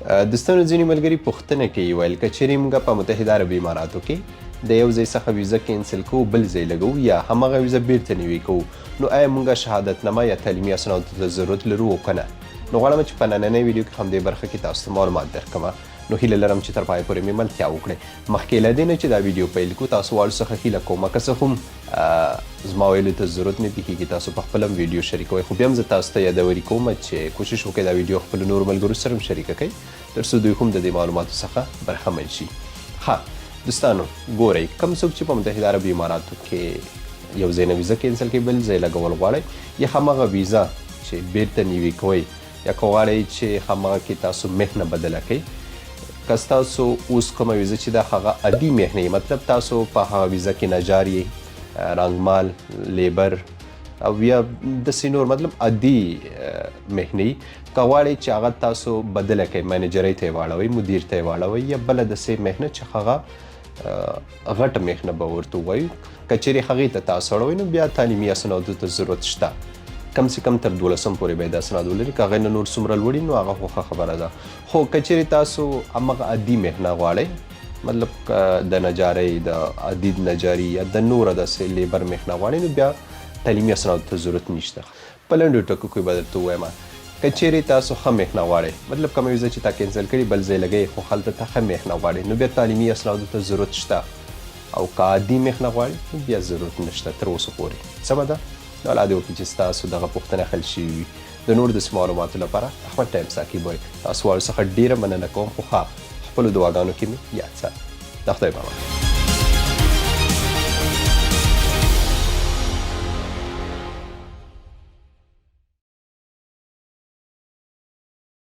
دوستانو ځینې ملګري پوښتنه کوي ویل که چیرې موږ په متحده عربي اماراتو کې د یو ځای څخه ویزه کینسل کوو بل ځای لګوو یا هماغه ویزه بیرته نوي کوو نو آیا موږ شهادتنامه یا تعلیمي اسنادو ته ضرورت لرو او که نه نو غواړم چې په نننۍ ویډیو کې همدې برخه کې تاسو ته معلومات درکړم نو هیله لرم چې تر پایه پورې مې ملتیا وکړئ مخکې له دې نه چې دا ویډیو پیل کړو تاسو واړو څخه هیله کوم که څه هم زما ویلو ته ضرورت نه پېښېږي تاسو په خپله هم ویډیو شریکوئ خو بیا هم زه تاسو ته یادوري کوم چې کوشش وکړئ دا ویډیو خپلو نورو ملګرو سره هم شریکه کړئ تر څو دوی هم د دې معلوماتو څخه برخمن شي ښه دوستانو ګورئ کوم څوک چې په متحده عربي اماراتو کې یو ځای نه ویزه کینسل کوي بل ځای لګول غواړئ یا هماغه ویزه چې بیرته نوي کوئ یا که غواړئ چې هماغه کې تاسو مهنه بدله کړئ که ستاسو اوس کومه ویزه چې دا هغه عادي مهنه مطلب تاسو په هغه ویزه کې نجار یې رنګمال لیبر او یا داسې نور مطلب عادي مهنه که غواړئ چې هغه تاسو بدله کړئ منیجرۍ ته یې واړوئ مدیر ته یې واړوئ یا بله داسې مهنه چې هغه غټه مهنه به ورته ووایو که چیرې هغې ته تاسو اړوئ نو بیا تعلیمي اسنادو ته ضرورت شته کم سے کم تر 12 پورې باید اسناد ولري که هغې نه نور څومره لوړ نو هغه خو ښه خبره ده خو که چیرې تاسو هماغه عادي مهنه غواړئ مطلب د نجارۍ د عادي نجاري یا د نوره داسې لیبر مهنه غواړئ نو بیا تعلیمي اسنادو ته ضرورت نشته په لنډو ټکو کې به درته ووایم که چیرې تاسو ښه مهنه غواړئ مطلب کومه ویزه چې تا کینسل کړي بل ځای لګئ خو هلته ته ښه مهنه غواړئ نو بیا تعلیمي اسنادو ته ضرورت شته او که عادي مهنه غواړئ نو بیا ضرورت نشته تر اوسه پورې سمه ده نو الله دې وکړي چې ستاسو دغه پوښتنه حل شوې وي د نورو داسې معلوماتو لپاره احمد ټایم ساکي بوی تاسو واړو څخه ډېره مننه کوم خو ښه خپلو دعاګانو کې مې یاد ساتئ د خدای په امان